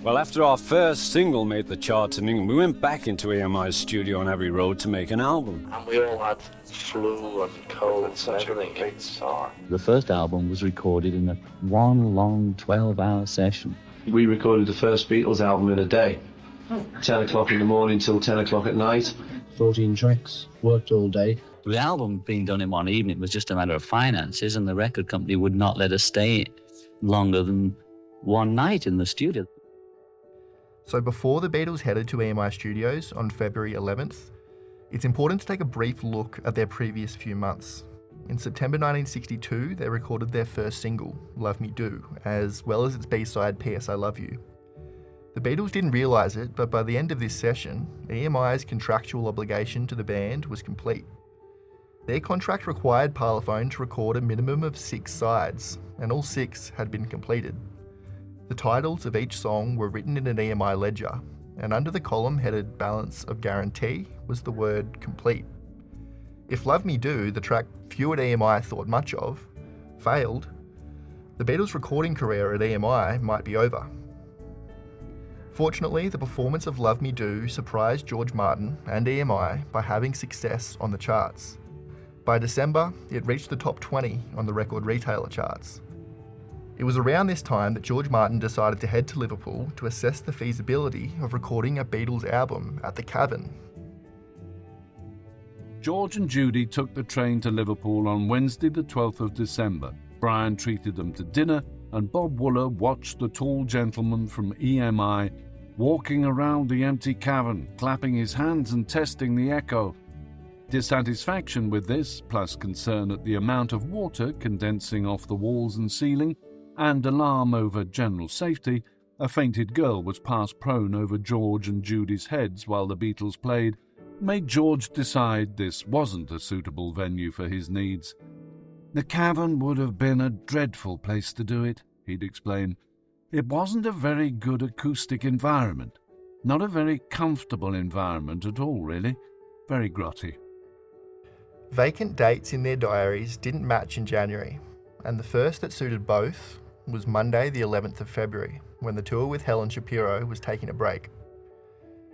Well, after our first single made the charts in England, we went back into EMI's studio on Abbey Road to make an album. And we all had flu and cold and everything. The first album was recorded in one long 12-hour session. We recorded the first Beatles album in a day. 10 o'clock in the morning till 10 o'clock at night. 14 tracks, worked all day. The album being done in one evening was just a matter of finances, and the record company would not let us stay longer than one night in the studio. So before the Beatles headed to EMI Studios on February 11th, it's important to take a brief look at their previous few months. In September 1962, they recorded their first single, Love Me Do, as well as its B-side, P.S. I Love You. The Beatles didn't realise it, but by the end of this session, EMI's contractual obligation to the band was complete. Their contract required Parlophone to record a minimum of 6 sides, and all 6 had been completed. The titles of each song were written in an EMI ledger, and under the column headed Balance of Guarantee was the word complete. If Love Me Do, the track few at EMI thought much of, failed, the Beatles' recording career at EMI might be over. Fortunately, the performance of Love Me Do surprised George Martin and EMI by having success on the charts. By December, it reached the top 20 on the record retailer charts. It was around this time that George Martin decided to head to Liverpool to assess the feasibility of recording a Beatles album at the Cavern. George and Judy took the train to Liverpool on Wednesday the 12th of December. Brian treated them to dinner, and Bob Wooler watched the tall gentleman from EMI walking around the empty cavern, clapping his hands and testing the echo. Dissatisfaction with this, plus concern at the amount of water condensing off the walls and ceiling, and alarm over general safety, a fainted girl was passed prone over George and Judy's heads while the Beatles played, made George decide this wasn't a suitable venue for his needs. The Cavern would have been a dreadful place to do it, he'd explain. It wasn't a very good acoustic environment. Not a very comfortable environment at all, really. Very grotty. Vacant dates in their diaries didn't match in January, and the first that suited both was Monday the 11th of February, when the tour with Helen Shapiro was taking a break.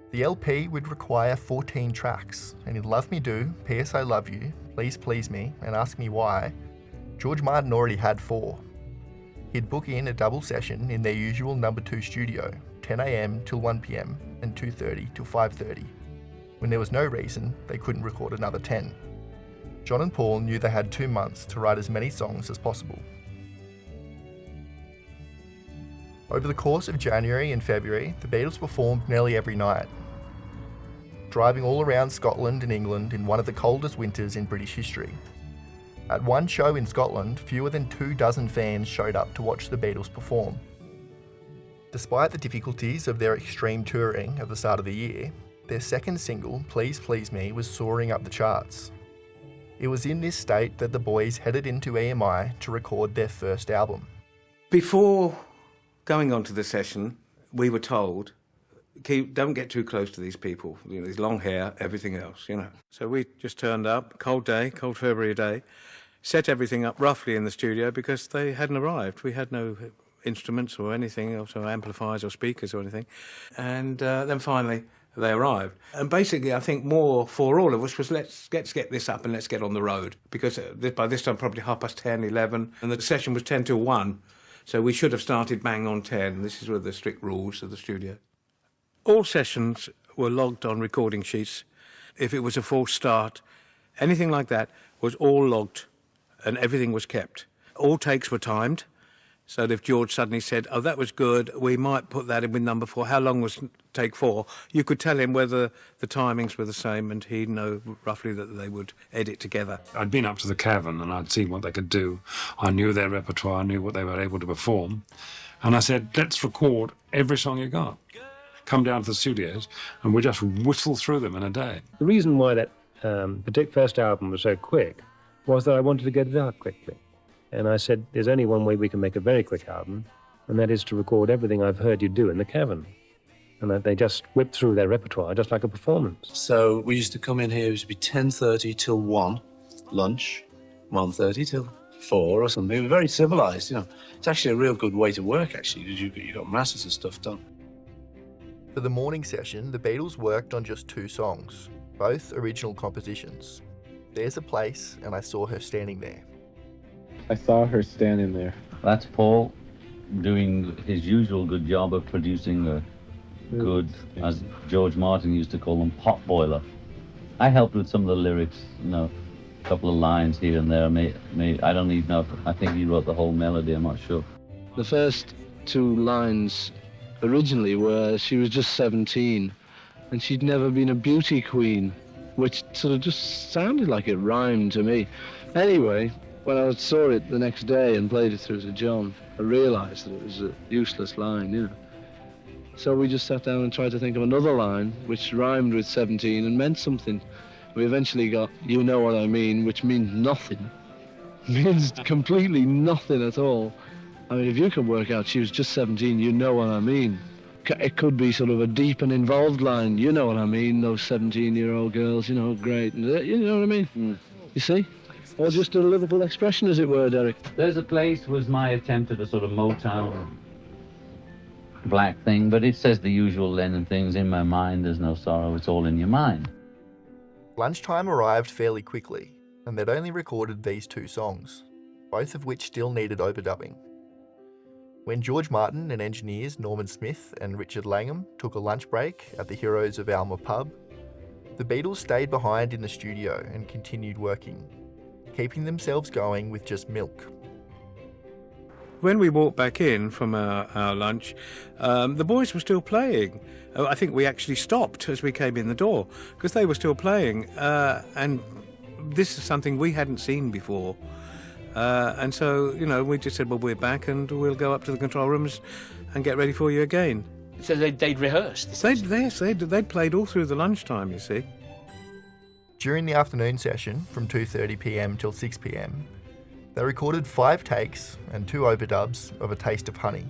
The LP would require 14 tracks, and in Love Me Do, P.S. I Love You, Please Please Me, and Ask Me Why, George Martin already had 4. He'd book in a double session in their usual number 2 studio, 10 a.m. till 1 p.m. and 2:30 till 5:30, when there was no reason they couldn't record another 10. John and Paul knew they had 2 months to write as many songs as possible. Over the course of January and February, the Beatles performed nearly every night, driving all around Scotland and England in one of the coldest winters in British history. At one show in Scotland, fewer than 24 fans showed up to watch the Beatles perform. Despite the difficulties of their extreme touring at the start of the year, their second single, Please Please Me, was soaring up the charts. It was in this state that the boys headed into EMI to record their first album. Before going on to the session, we were told, don't get too close to these people. You know, there's long hair, everything else, you know. So we just turned up, cold day, cold February day, set everything up roughly in the studio because they hadn't arrived. We had no instruments or anything, or amplifiers or speakers or anything. And then finally they arrived. And basically, I think more for all of us was let's get this up and let's get on the road. Because by this time, probably 10:30, 11, and the session was 10 till 1. So we should have started bang on 10. This is one of the strict rules of the studio. All sessions were logged on recording sheets. If it was a false start, anything like that was all logged and everything was kept. All takes were timed. So that if George suddenly said, oh, that was good, we might put that in with number 4. How long was take 4? You could tell him whether the timings were the same and he'd know roughly that they would edit together. I'd been up to the Cavern and I'd seen what they could do. I knew their repertoire, I knew what they were able to perform. And I said, let's record every song you got. Come down to the studios and we'll just whistle through them in a day. The reason why that first album was so quick was that I wanted to get it out quickly. And I said, there's only one way we can make a very quick album, and that is to record everything I've heard you do in the Cavern. And that they just whipped through their repertoire just like a performance. So we used to come in here, it used to be 10:30 till 1, lunch, 1:30 till 4 or something. We were very civilised, you know. It's actually a real good way to work, actually, because you got masses of stuff done. For the morning session, the Beatles worked on just 2 songs, both original compositions. There's a Place and I Saw Her Standing There. I saw her standing there. That's Paul doing his usual good job of producing a good, as George Martin used to call them, pot boiler. I helped with some of the lyrics, a couple of lines here and there. I don't even know. I think he wrote the whole melody, I'm not sure. The first 2 lines originally were she was just 17 and she'd never been a beauty queen, which sort of just sounded like it rhymed to me. Anyway, when I saw it the next day and played it through to John, I realised that it was a useless line, So we just sat down and tried to think of another line which rhymed with 17 and meant something. We eventually got You Know What I Mean, which means nothing. Means completely nothing at all. I mean, if you can work out she was just 17, you know what I mean. It could be sort of a deep and involved line. You know what I mean, those 17-year-old girls, great. You know what I mean? You see? Or just a Liverpool expression, as it were, Derek. There's a Place was my attempt at a sort of Motown black thing, but it says the usual Lennon things. In my mind, there's no sorrow, it's all in your mind. Lunchtime arrived fairly quickly, and they'd only recorded these 2 songs, both of which still needed overdubbing. When George Martin and engineers Norman Smith and Richard Langham took a lunch break at the Heroes of Alma pub, the Beatles stayed behind in the studio and continued working, keeping themselves going with just milk. When we walked back in from our lunch, the boys were still playing. I think we actually stopped as we came in the door because they were still playing. And this is something we hadn't seen before. And so, we just said, well, we're back and we'll go up to the control rooms and get ready for you again. So they'd rehearsed? They'd played all through the lunchtime, you see. During the afternoon session, from 2:30 p.m. till 6 p.m, they recorded 5 takes and 2 overdubs of A Taste of Honey,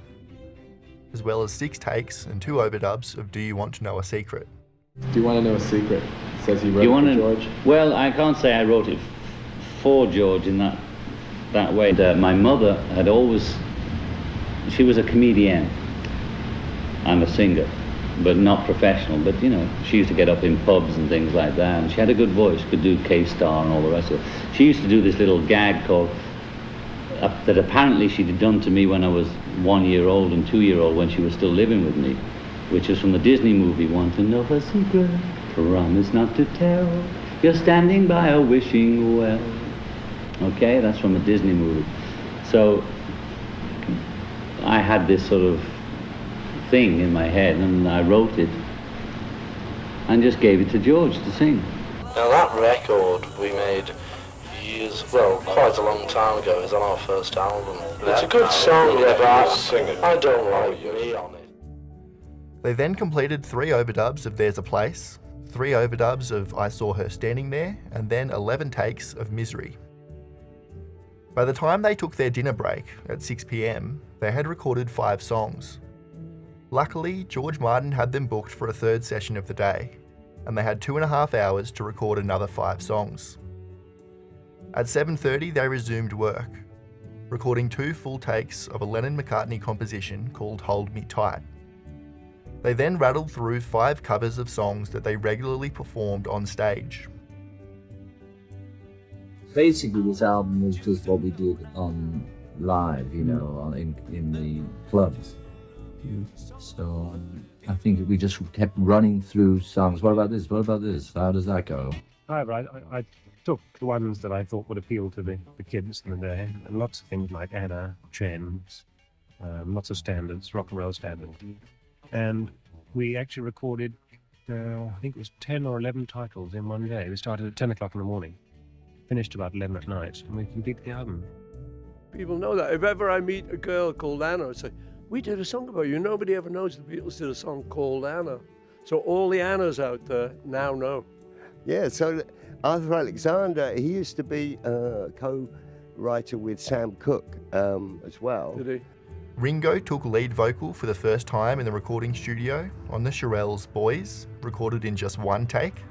as well as 6 takes and 2 overdubs of Do You Want to Know a Secret. Do you want to know a secret? Says he wrote it for George. Well, I can't say I wrote it for George in that way. My mother had always, she was a comedian and a singer, but not professional. But she used to get up in pubs and things like that, and she had a good voice, could do K-Star and all the rest of it. She used to do this little gag called that apparently she'd done to me when I was 1 year old and 2 year old when she was still living with me, which is from the Disney movie Want to Know a Secret, Promise Not to Tell, You're Standing by a Wishing Well. Okay, that's from a Disney movie. So I had this sort of thing in my head and I wrote it and just gave it to George to sing. Now that record we made quite a long time ago. It's on our first album. It's a good song, yeah, but I don't like me on it. They then completed 3 overdubs of There's a Place, 3 overdubs of I Saw Her Standing There, and then 11 takes of Misery. By the time they took their dinner break at 6 p.m, they had recorded 5 songs. Luckily, George Martin had them booked for a 3rd session of the day, and they had 2.5 hours to record another 5 songs. At 7:30 they resumed work, recording 2 full takes of a Lennon-McCartney composition called Hold Me Tight. They then rattled through 5 covers of songs that they regularly performed on stage. Basically, this album was just what we did on live, in the clubs. So I think we just kept running through songs. What about this? What about this? How does that go? However, I took the ones that I thought would appeal to the kids in the day, and lots of things like Anna, Chens, lots of standards, rock and roll standards. And we actually recorded, I think it was 10 or 11 titles in one day. We started at 10 o'clock in the morning, finished about 11 at night, and we completed the album. People know that. If ever I meet a girl called Anna, I say, we did a song about you. Nobody ever knows the Beatles did a song called Anna. So all the Annas out there now know. Yeah, so Arthur Alexander, he used to be a co-writer with Sam Cooke as well. Did he? Ringo took lead vocal for the first time in the recording studio on the Shirelles' Boys, recorded in just 1 take.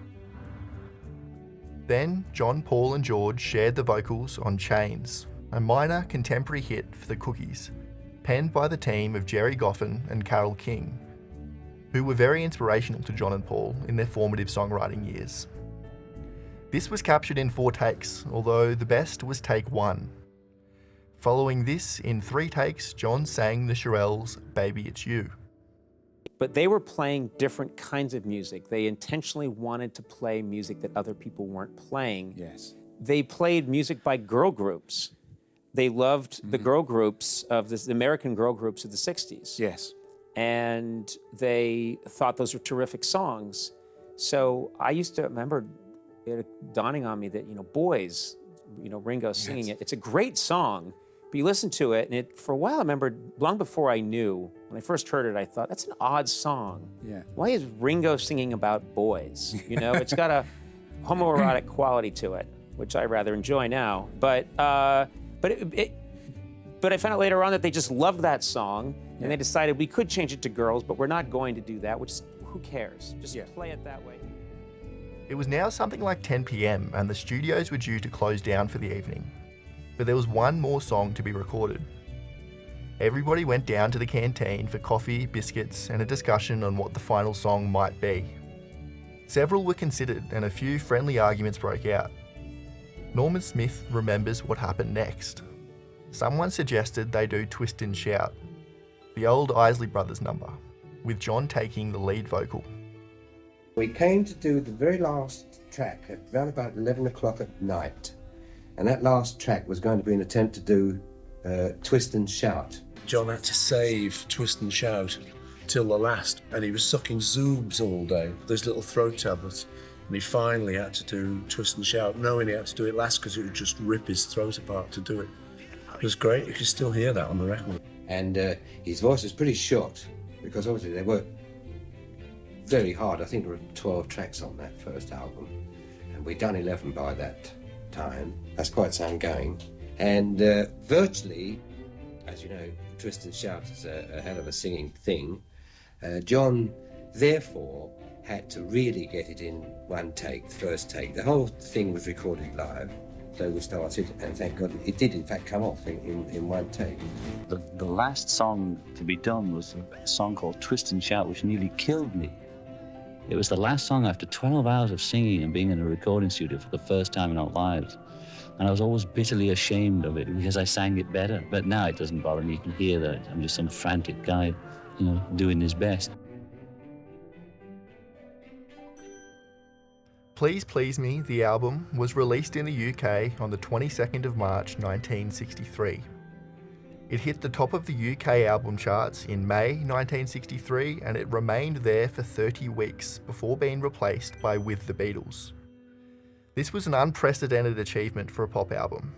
Then John, Paul and George shared the vocals on Chains, a minor contemporary hit for the Cookies, penned by the team of Jerry Goffin and Carole King. who were very inspirational to John and Paul in their formative songwriting years. This was captured in 4 takes, although the best was take 1. Following this, in 3 takes, John sang the Shirelles' Baby It's You. But they were playing different kinds of music. They intentionally wanted to play music that other people weren't playing. Yes. They played music by girl groups. They loved the girl groups of the American girl groups of the 60s. Yes. And they thought those were terrific songs. So I used to remember it dawning on me that, Boys, Ringo singing it. It's a great song, but you listen to it, and for a while I remember, long before I knew, when I first heard it, I thought, that's an odd song. Yeah. Why is Ringo singing about boys? It's got a homoerotic quality to it, which I rather enjoy now. But I found out later on that they just loved that song, and they decided we could change it to girls, but we're not going to do that, which is, who cares? Just play it that way. It was now something like 10 p.m. and the studios were due to close down for the evening. But there was one more song to be recorded. Everybody went down to the canteen for coffee, biscuits, and a discussion on what the final song might be. Several were considered and a few friendly arguments broke out. Norman Smith remembers what happened next. Someone suggested they do Twist and Shout, the old Isley Brothers number, with John taking the lead vocal. We came to do the very last track at around about 11 o'clock at night. And that last track was going to be an attempt to do Twist and Shout. John had to save Twist and Shout till the last, and he was sucking Zoobs all day, those little throat tablets. And he finally had to do Twist and Shout, knowing he had to do it last because it would just rip his throat apart to do it. It was great. You can still hear that on the record. And his voice was pretty short, because obviously they worked very hard. I think there were 12 tracks on that first album, and we'd done 11 by that time. That's quite some going. And virtually, as you know, Twist and Shout is a hell of a singing thing. John, therefore, had to really get it in one take, the first take. The whole thing was recorded live, so we started, and thank God it did in fact come off in one take. The last song to be done was a song called Twist and Shout, which nearly killed me. It was the last song after 12 hours of singing and being in a recording studio for the first time in our lives. And I was always bitterly ashamed of it because I sang it better. But now it doesn't bother me. You can hear that I'm just some frantic guy, doing his best. Please Please Me, the album, was released in the UK on the 22nd of March 1963. It hit the top of the UK album charts in May 1963 and it remained there for 30 weeks before being replaced by With the Beatles. This was an unprecedented achievement for a pop album.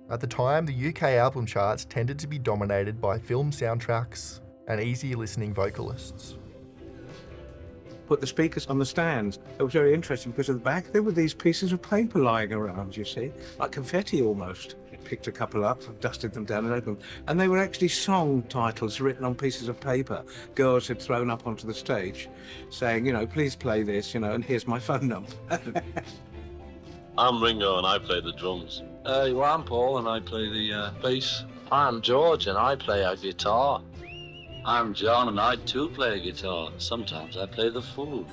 At the time, the UK album charts tended to be dominated by film soundtracks and easy listening vocalists. Put the speakers on the stands. It was very interesting because at the back there were these pieces of paper lying around, you see, like confetti almost. I picked a couple up, dusted them down and opened them. And they were actually song titles written on pieces of paper. Girls had thrown up onto the stage saying, please play this, and here's my phone number. I'm Ringo and I play the drums. I'm Paul and I play the bass. I'm George and I play a guitar. I'm John and I too play a guitar. Sometimes I play the fool.